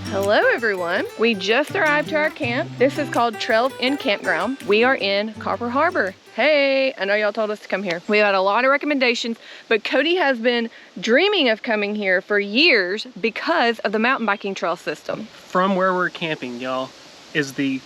Hello everyone. We just arrived to our camp. This is called Trails End Campground. We are in Copper Harbor. Hey, I know y'all told us to come here. We had a lot of recommendations, but Cody has been dreaming of coming here for years because of the mountain biking trail system. From where we're camping, y'all, is the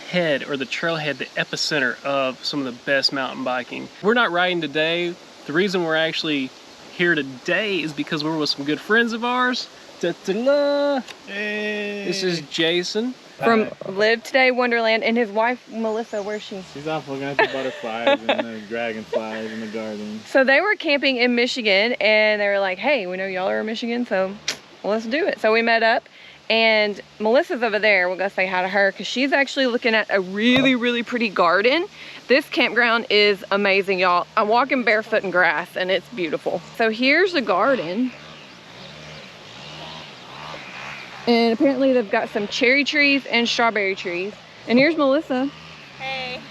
head or the trailhead, the epicenter of some of the best mountain biking. We're not riding today. The reason we're actually here today is because we're with some good friends of ours. Ta-ta-la. Hey. This is Jason from Live Today Wonderland, and his wife Melissa. Where's she? She's off looking at the butterflies and the dragonflies in the garden. So they were camping in Michigan, and they were like, hey, we know y'all are in Michigan, so let's do it. So we met up, and Melissa's over there. We'll go say hi to her because she's actually looking at a really pretty garden. This campground is amazing, y'all. I'm walking barefoot in grass, and it's beautiful. So here's the garden. And apparently they've got some cherry trees and strawberry trees. And here's Melissa. Hey,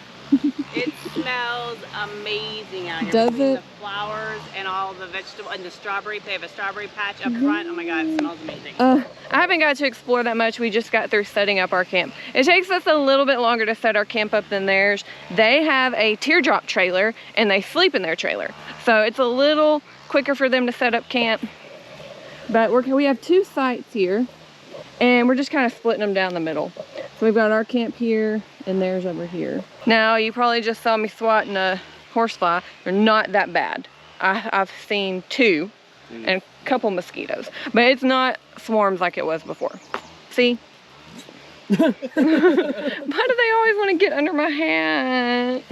it smells amazing out here. Does it? The flowers and all the vegetables and the strawberry. They have a strawberry patch up front. Oh my God, it smells amazing. I haven't got to explore that much. We just got through setting up our camp. It takes us a little bit longer to set our camp up than theirs. They have a teardrop trailer and they sleep in their trailer. So it's a little quicker for them to set up camp. But we have two sites here. And we're just kind of splitting them down the middle. So we've got our camp here and theirs over here. Now you probably just saw me swatting a horsefly. They're not that bad. I've seen two and a couple mosquitoes, but it's not swarms like it was before. See? Why do they always want to get under my hat?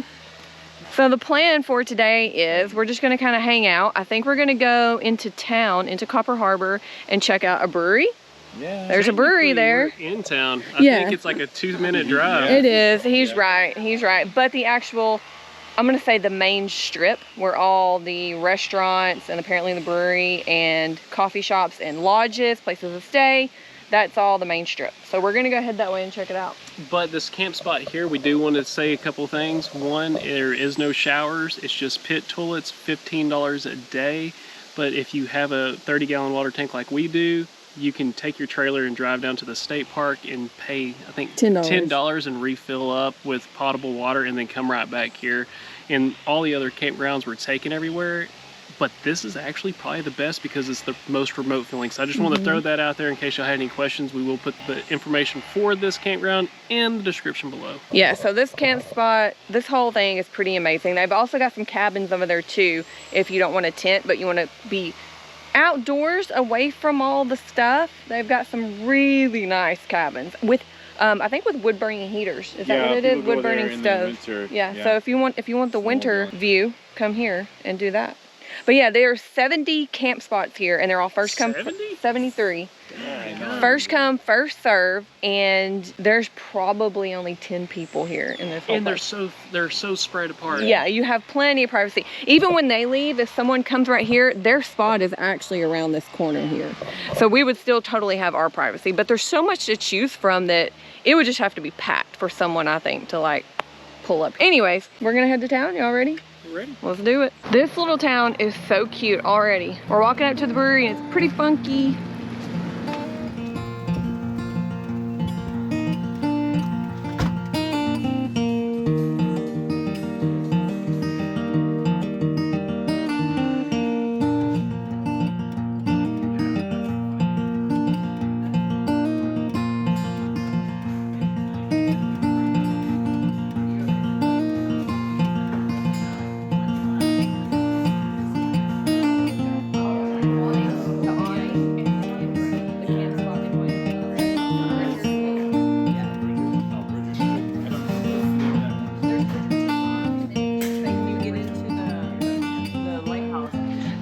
So the plan for today is we're just going to kind of hang out. I think we're going to go into town, into Copper Harbor, and check out a brewery. Yeah. There's a brewery there. We're in town. I think it's like a 2-minute drive. It is. He's right. He's right. But the actual, I'm going to say the main strip where all the restaurants and apparently the brewery and coffee shops and lodges, places to stay, that's all the main strip. So we're going to go head that way and check it out. But this camp spot here, we do want to say a couple things. One, there is no showers. It's just pit toilets, $15 a day. But if you have a 30-gallon water tank like we do, you can take your trailer and drive down to the state park and pay, I think, $10 and refill up with potable water and then come right back here. And all the other campgrounds were taken everywhere, but this is actually probably the best because it's the most remote feeling. So I just want to throw that out there in case y'all had any questions. We will put the information for this campground in the description below. Yeah, so this camp spot, this whole thing is pretty amazing. They've also got some cabins over there too if you don't want a tent, but you want to be outdoors away from all the stuff. They've got some really nice cabins with I think with wood burning heaters. Is that what it is? Wood burning stoves. Yeah, so if you want the winter view, come here and do that. But yeah, there are 70 camp spots here and they're all first come 73. First come, first serve, and there's probably only 10 people here in this whole place. They're so spread apart. Yeah, you have plenty of privacy. Even when they leave, if someone comes right here, their spot is actually around this corner here. So we would still totally have our privacy, but there's so much to choose from that it would just have to be packed for someone, I think, to like pull up. Anyways, we're gonna head to town. Y'all ready? Ready. Let's do it. This little town is so cute already. We're walking up to the brewery and it's pretty funky.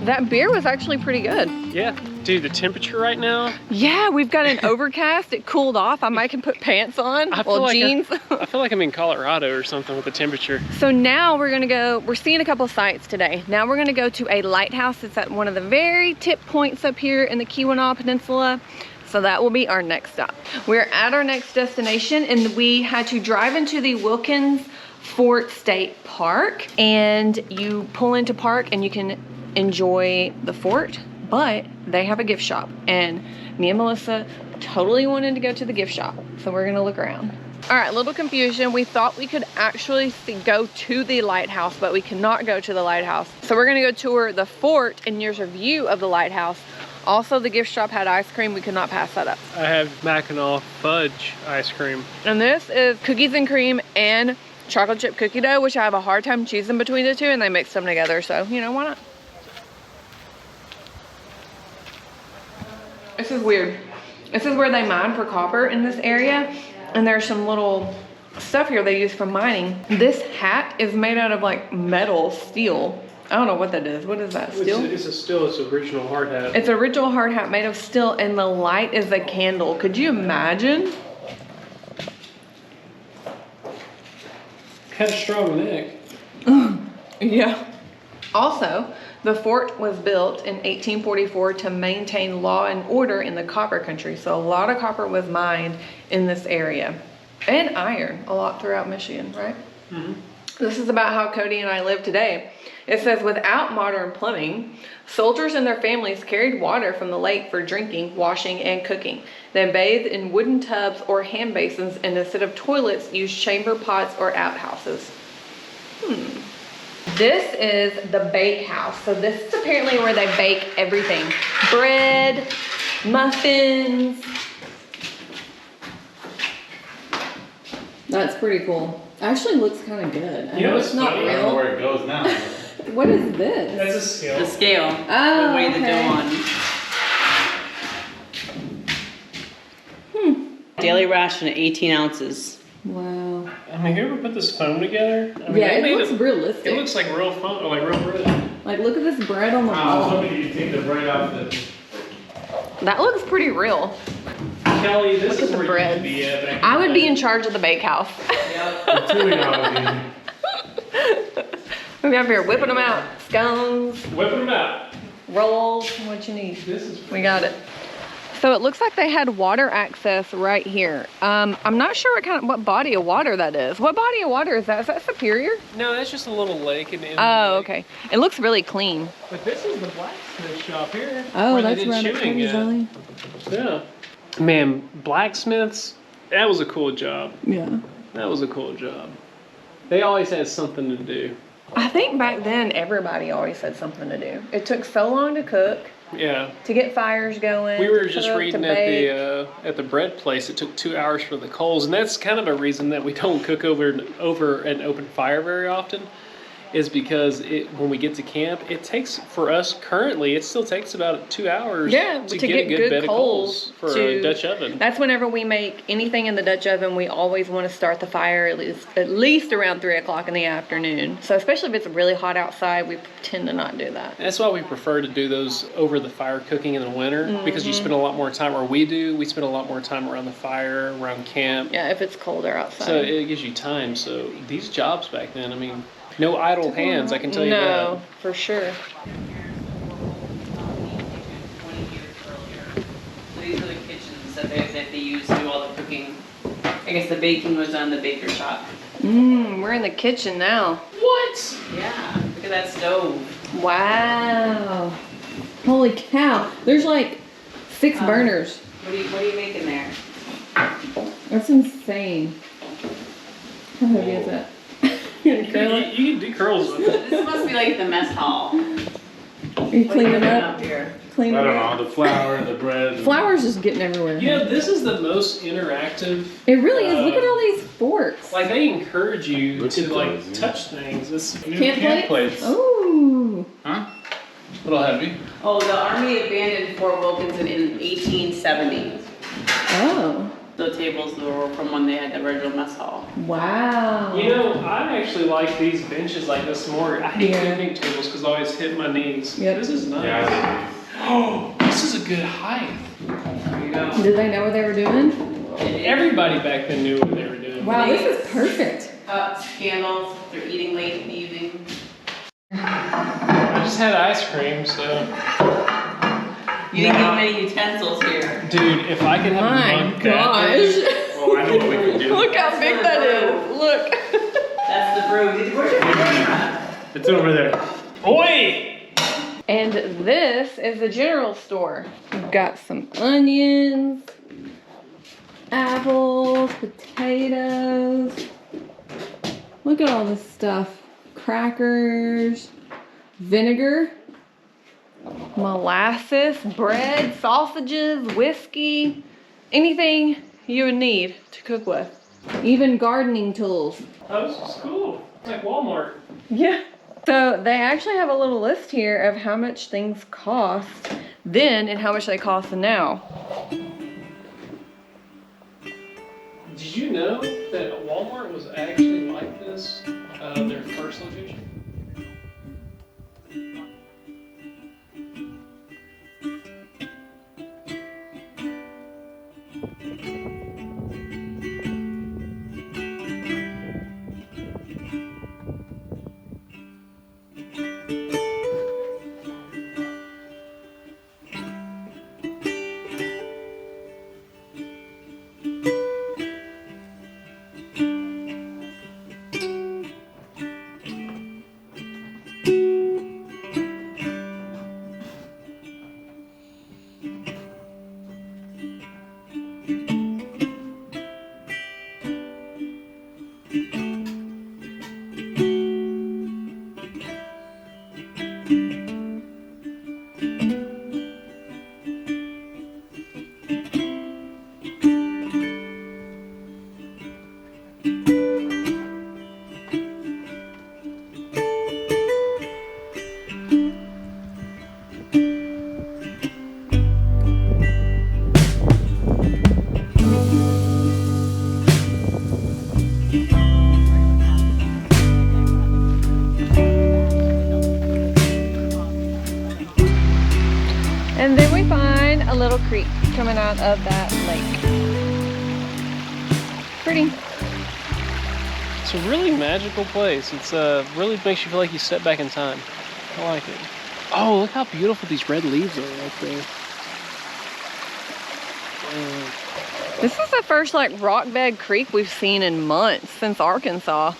That beer was actually pretty good. Yeah, dude, the temperature right now. Yeah, we've got an overcast. It cooled off. I might can put pants on. Jeans. I feel like I'm in Colorado or something with the temperature. So now we're gonna go, we're seeing a couple of sites today. Now we're gonna go to a lighthouse. It's at one of the very tip points up here in the Keweenaw Peninsula. So that will be our next stop. We're at our next destination and we had to drive into the Wilkins Fort State Park, and you pull into park and you can enjoy the fort, but they have a gift shop, and me and Melissa totally wanted to go to the gift shop, so we're gonna look around. All right, little confusion. We thought we could actually go to the lighthouse, but we cannot go to the lighthouse. So we're gonna go tour the fort, and here's a view of the lighthouse. Also, the gift shop had ice cream. We could not pass that up. I have Mackinac fudge ice cream. And this is cookies and cream and chocolate chip cookie dough, which I have a hard time choosing between the two, and they mix them together. So, you know, why not? This is weird. This is where they mine for copper in this area. And there's some little stuff here they use for mining. This hat is made out of like metal, steel. I don't know what that is. What is that, steel? It's a steel, it's an original hard hat. It's an original hard hat made of steel, and the light is a candle. Could you imagine? Had a strong neck. Yeah. Also, the fort was built in 1844 to maintain law and order in the copper country. So a lot of copper was mined in this area. And iron, a lot throughout Michigan, right? Mm-hmm. This is about how Cody and I live today. It says, without modern plumbing, soldiers and their families carried water from the lake for drinking, washing, and cooking. They bathed in wooden tubs or hand basins, and instead of toilets, used chamber pots or outhouses. This is the bake house. So this is apparently where they bake everything. Bread, muffins. That's pretty cool. Actually looks kind of good. I know it's not I don't know real. where it goes now. What is this? That's a scale. The scale. Oh, The way the okay. dough on. Daily ration, 18 ounces. Wow. I mean, whoever put this foam together? I mean, Yeah, they it made looks realistic. It looks like real foam, like real bread. Like, look at this bread on the I was wall. hoping you'd take the bread off the. That looks pretty real. Kelly, this Look is at the where breads. you'd be at back I in would the be day. in charge of the bake house. We have here whipping them out. Scones, Whipping them out. rolls, what you need. This is We got it. So it looks like they had water access right here. I'm not sure what body of water that is. What body of water is that? Is that Superior? No, that's just a little lake in the end. Oh, okay. It looks really clean. But this is the blacksmith shop here. Oh, where they that's did right up shooting Cody's at. alley. Yeah. Man, blacksmiths, that was a cool job. Yeah. That was a cool job. They always had something to do. I think back then everybody always had something to do. It took so long to cook, Yeah. to get fires going. We were to just cook, reading to at the bread place. It took 2 hours for the coals, and that's kind of a reason that we don't cook over an open fire very often. Is because when we get to camp, it takes, for us currently, it still takes about 2 hours to get a good bed of coals for a Dutch oven. That's whenever we make anything in the Dutch oven, we always want to start the fire at least around 3 o'clock in the afternoon. So especially if it's really hot outside, we tend to not do that. That's why we prefer to do those over the fire cooking in the winter, because you spend a lot more time, or we spend a lot more time around the fire, around camp. Yeah, if it's colder outside. So it gives you time. So these jobs back then, I mean, no idle hands, I can tell you that. No, for sure. 20 years earlier. So these are the kitchens that they used to do all the cooking. I guess the baking was done in the baker shop. We're in the kitchen now. What? Yeah, look at that stove. Wow. Holy cow. There's like 6 burners. What are you making there? That's insane. How heavy is that? You can do curls with it. This must be like the mess hall. Are you What are you cleaning doing up? up here? Cleaning I don't up? know, the flour, the bread. Flour's just getting everywhere. You know, this is the most interactive. It really is. Look at all these forks. Like, they encourage you Look to, at like, those, yeah. touch things. This new Camp plates? Ooh. Huh? A little heavy. Oh, the Army abandoned Fort Wilkins in 1870. Oh. The tables were from when they had the original mess hall. Wow. You know, I actually like these benches like this more. I hate picnic tables because I always hit my knees. Yep. This is nice. Yeah. Oh, this is a good height. There you go. Did they know what they were doing? Everybody back then knew what they were doing. Wow, this is perfect. Cups, candles, they're eating late in the evening. I just had ice cream, so. You didn't get many utensils here. Dude, if I could have a My mug that big- gosh. Oh, I know what we can do. Look how big that is. Look. That's the brew. Where's your camera? It's over there. Oi! And this is the general store. We've got some onions, apples, potatoes. Look at all this stuff. Crackers, vinegar, molasses, bread, sausages, whiskey, anything you would need to cook with. Even gardening tools. Oh, this is cool. It's like Walmart. Yeah. So they actually have a little list here of how much things cost then and how much they cost now. Did you know that Walmart was actually like this, their first location? And then we find a little creek coming out of that lake. Pretty. It's a really magical place. It's really makes you feel like you step back in time. I like it. Oh, look how beautiful these red leaves are right there. This is the first like rock bed creek we've seen in months since Arkansas.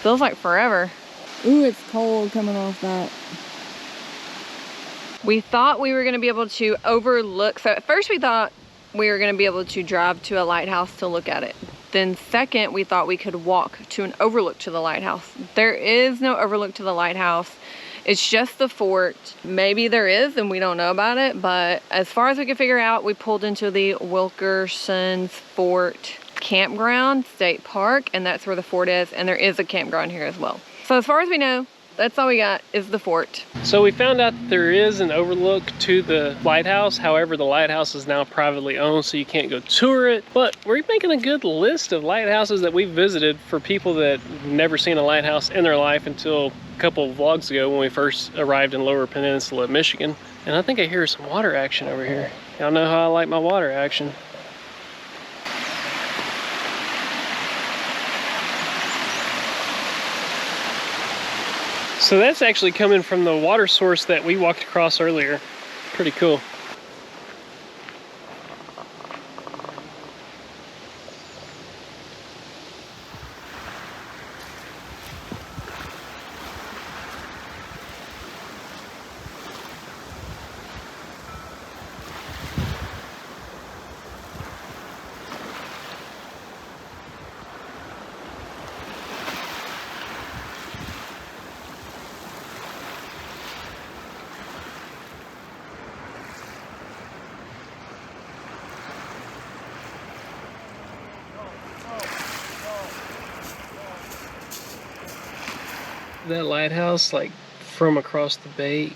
Feels like forever. Ooh, it's cold coming off that. We thought we were going to be able to overlook. So at first we thought we were going to be able to drive to a lighthouse to look at it. Then second, we thought we could walk to an overlook to the lighthouse. There is no overlook to the lighthouse. It's just the fort. Maybe there is and we don't know about it, but as far as we could figure out, we pulled into the Wilkinson's Fort Campground State Park, and that's where the fort is, and there is a campground here as well. So as far as we know, that's all we got is the fort. So we found out that there is an overlook to the lighthouse. However, the lighthouse is now privately owned, so you can't go tour it. But we're making a good list of lighthouses that we've visited for people that never seen a lighthouse in their life until a couple of vlogs ago when we first arrived in Lower Peninsula, Michigan. And I think I hear some water action over here. Y'all know how I like my water action. So that's actually coming from the water source that we walked across earlier. Pretty cool. That lighthouse, like from across the bay,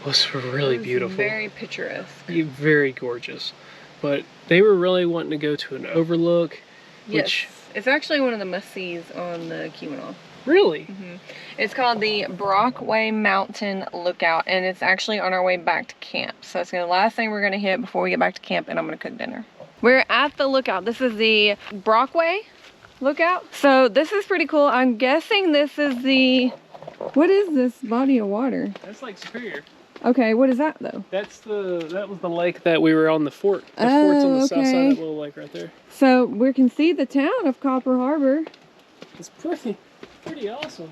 was really beautiful. Very picturesque. Very gorgeous. But they were really wanting to go to an overlook. Yes, it's actually one of the must-sees on the Cuisinart. Really? Mm-hmm. It's called the Brockway Mountain Lookout, and it's actually on our way back to camp. So it's the last thing we're gonna hit before we get back to camp, and I'm gonna cook dinner. We're at the lookout. This is the Brockway Lookout. So this is pretty cool. I'm guessing this is the, what is this body of water? That's Lake Superior. Okay, what is that though? That was the lake that we were on the fort. The fort's on the south side of that little lake right there. So we can see the town of Copper Harbor. It's pretty awesome.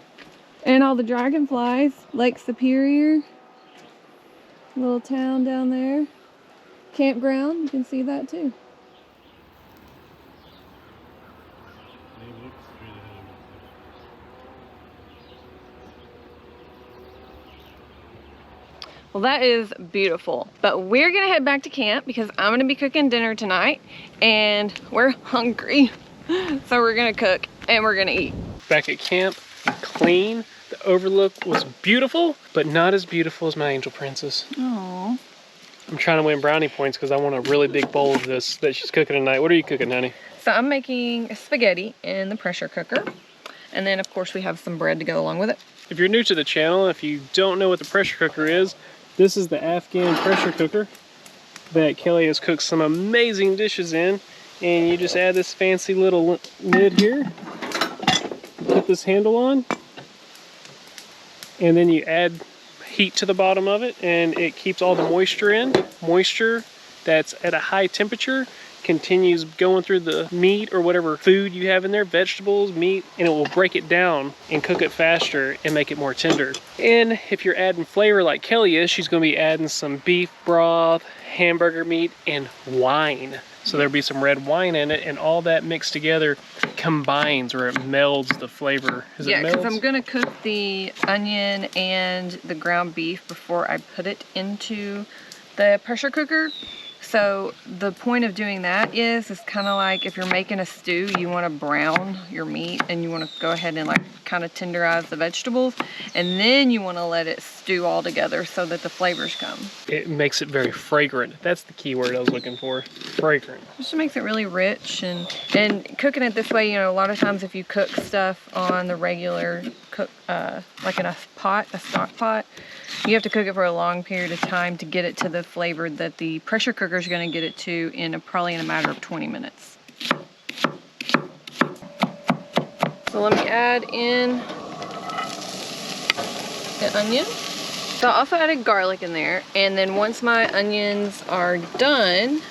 And all the dragonflies, Lake Superior. Little town down there. Campground, you can see that too. Well, that is beautiful, but we're gonna head back to camp because I'm gonna be cooking dinner tonight and we're hungry. So we're gonna cook and we're gonna eat. Back at camp, clean. The overlook was beautiful, but not as beautiful as my angel princess. Aww. I'm trying to win brownie points because I want a really big bowl of this that she's cooking tonight. What are you cooking, honey? So I'm making spaghetti in the pressure cooker. And then of course we have some bread to go along with it. If you're new to the channel, if you don't know what the pressure cooker is, this is the Afghan pressure cooker that Kelly has cooked some amazing dishes in. And you just add this fancy little lid here. Put this handle on. And then you add heat to the bottom of it and it keeps all the moisture in. Moisture that's at a high temperature continues going through the meat or whatever food you have in there, vegetables, meat, and it will break it down and cook it faster and make it more tender. And if you're adding flavor like Kelly is, she's going to be adding some beef broth, hamburger meat, and wine. So there'll be some red wine in it, and all that mixed together combines where it melds the flavor. Yeah, because I'm gonna cook the onion and the ground beef before I put it into the pressure cooker. So the point of doing that is kind of like if you're making a stew, you want to brown your meat and you want to go ahead and like kind of tenderize the vegetables, and then you want to let it stew all together so that the flavors come. It makes it very fragrant. That's the key word I was looking for. Fragrant. Just makes it really rich, and cooking it this way, you know, a lot of times if you cook stuff on the regular cook, like in a pot, a stock pot, you have to cook it for a long period of time to get it to the flavor that the pressure cooker is going to get it to in probably in a matter of 20 minutes. So let me add in the onion. So I also added garlic in there, and then once my onions are done,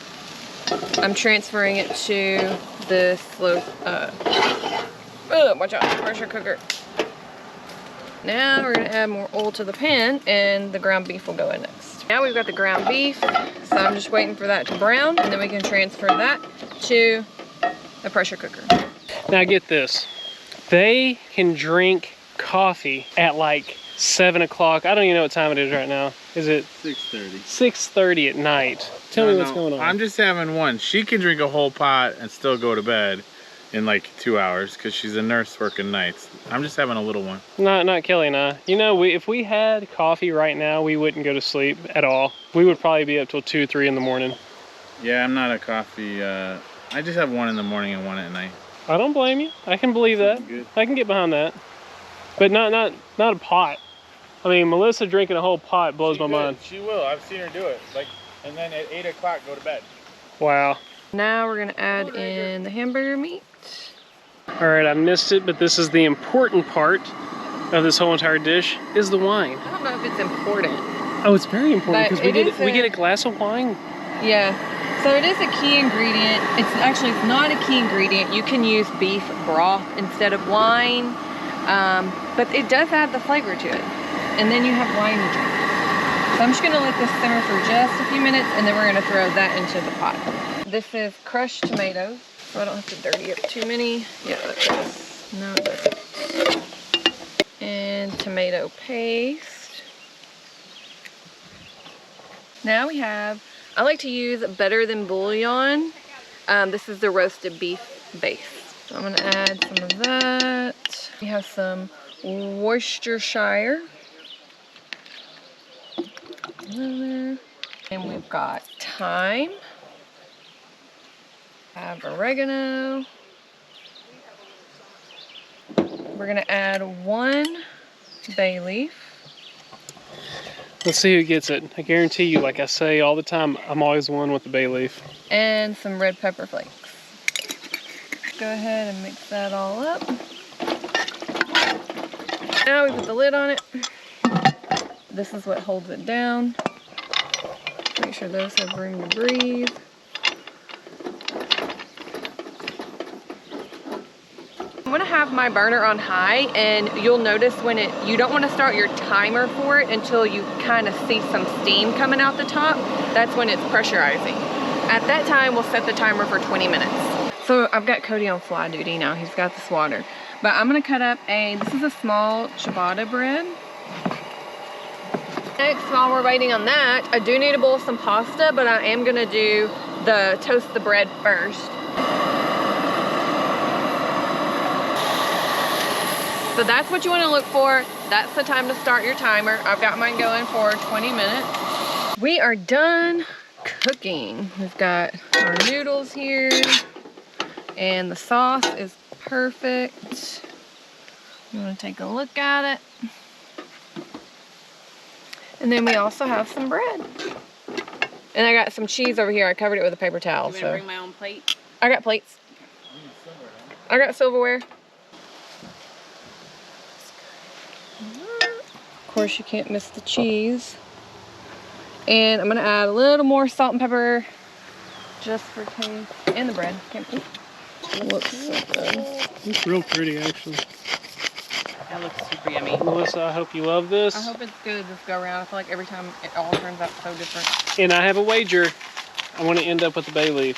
I'm transferring it to the slow, watch out, pressure cooker. Now we're gonna add more oil to the pan and the ground beef will go in next. Now we've got the ground beef, so I'm just waiting for that to brown, and then we can transfer that to the pressure cooker. Now get this, they can drink coffee at like 7 o'clock. I don't even know what time it is right now. Is it 6:30? 6:30 at night. Tell me what's going on. I'm just having one. She can drink a whole pot and still go to bed in like 2 hours because she's a nurse working nights. I'm just having a little one. Not Kelly and I. You know, if we had coffee right now, we wouldn't go to sleep at all. We would probably be up till 2, 3 in the morning. Yeah, I'm not a coffee. I just have one in the morning and one at night. I don't blame you. I can believe that. Good. I can get behind that. But not a pot. I mean, Melissa drinking a whole pot blows my mind. She will. I've seen her do it. Like, and then at 8 o'clock go to bed. Wow. Now we're gonna add in the hamburger meat. All right, I missed it, but this is the important part of this whole entire dish, is the wine. I don't know if it's important. Oh, it's very important because But we get a glass of wine. Yeah, so it is a key ingredient. It's not a key ingredient. You can use beef broth instead of wine, but it does add the flavor to it. And then you have wine to drink. So I'm just gonna let this simmer for just a few minutes, and then we're gonna throw that into the pot. This is crushed tomatoes, so I don't have to dirty up too many. Yeah, that does. No, it doesn't. And tomato paste. Now we have, I like to use Better Than Bouillon. This is the roasted beef base. So I'm gonna add some of that. We have some Worcestershire. And we've got thyme. Have oregano. We're gonna add 1 bay leaf. Let's see who gets it. I guarantee you, like I say all the time, I'm always one with the bay leaf. And some red pepper flakes. Go ahead and mix that all up. Now we put the lid on it. This is what holds it down. Make sure those have room to breathe. I'm gonna have have my burner on high, and you'll notice when you don't want to start your timer for it until you kind of see some steam coming out the top. That's when it's pressurizing. At that time, we'll set the timer for 20 minutes. So I've got Cody on fly duty now. He's got this water. But I'm gonna cut up this is a small ciabatta bread. Next, while we're waiting on that, I do need to boil some pasta, but I am gonna do toast the bread first. So that's what you want to look for. That's the time to start your timer. I've got mine going for 20 minutes. We are done cooking. We've got our noodles here, and the sauce is perfect. You want to take a look at it. And then we also have some bread. And I got some cheese over here. I covered it with a paper towel. Do you want me to bring my own plate? I got plates. I got silverware. Of course, you can't miss the cheese. And I'm gonna add a little more salt and pepper just for taste. And the bread. Looks so good. It's real pretty, actually. That looks super yummy. Melissa, I hope you love this. I hope it's good this go around. I feel like every time it all turns out so different. And I have a wager. I want to end up with the bay leaf.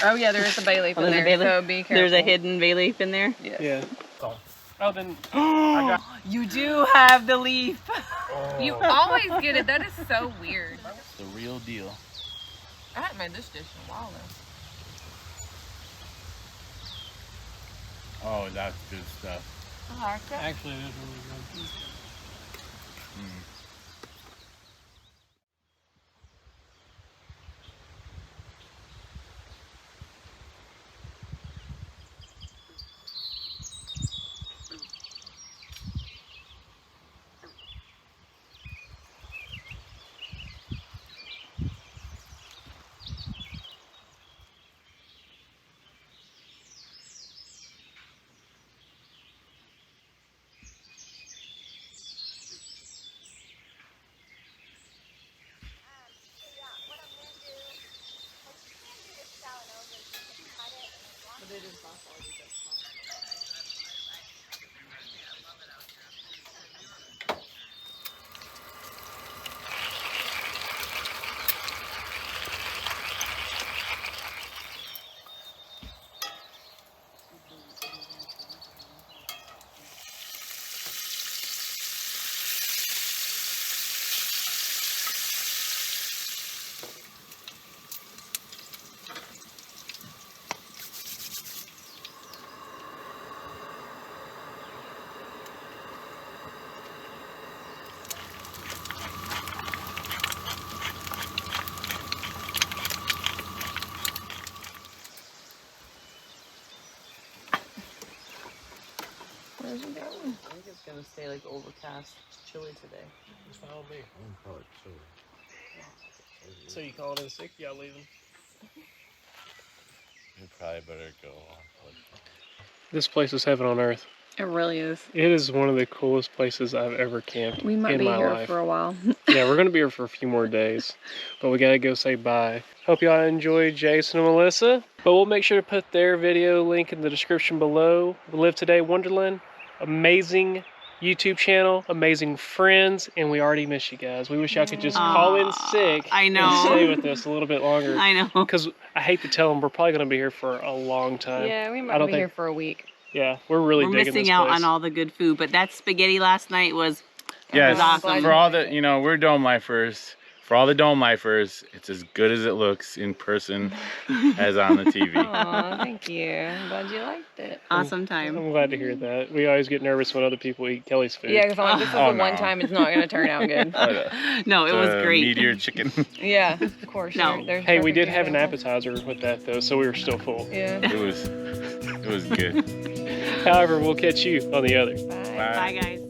Oh yeah, there is a bay leaf in there, so be careful. There's a hidden bay leaf in there? Yes. Yeah. Oh, then You do have the leaf. You always get it. That is so weird. The real deal. I haven't made this dish in a while though. Oh, that's good stuff. I like that. actually, it is really good. Where's it going? I think it's gonna stay like overcast, chilly today. It's fine with me. Call it chili. So you call it in sick? Y'all leaving? You probably better go on. This place is heaven on earth. It really is. It is one of the coolest places I've ever camped We might in be my here life. for a while. Yeah, we're gonna be here for a few more days, but we gotta go say bye. Hope y'all enjoyed Jason and Melissa, but we'll make sure to put their video link in the description below. Live Today Wonderland, amazing YouTube channel, amazing friends, and we already miss you guys. We wish y'all could just call in sick I know. and stay with us a little bit longer. I know. Because I hate to tell them, we're probably gonna be here for a long time. Yeah, we I might don't be think- here for a week. Yeah, we're really We're digging missing this out place. on all the good food, but that spaghetti last night was Yes, awesome. for all the, we're dome lifers. For all the dome lifers, it's as good as it looks in person as on the TV. Aw, thank you. I'm glad you liked it. awesome time. I'm glad to hear that. We always get nervous when other people eat Kelly's food. Yeah, because I'm like, this is Oh, the one no. time it's not going to turn out good. No, it was great. Meteor chicken. Yeah, of course. No. There's Hey, we perfect did have an examples. appetizer with that though, so we were still full. Yeah. It was good. However, we'll catch you on the other. Bye. Bye, guys.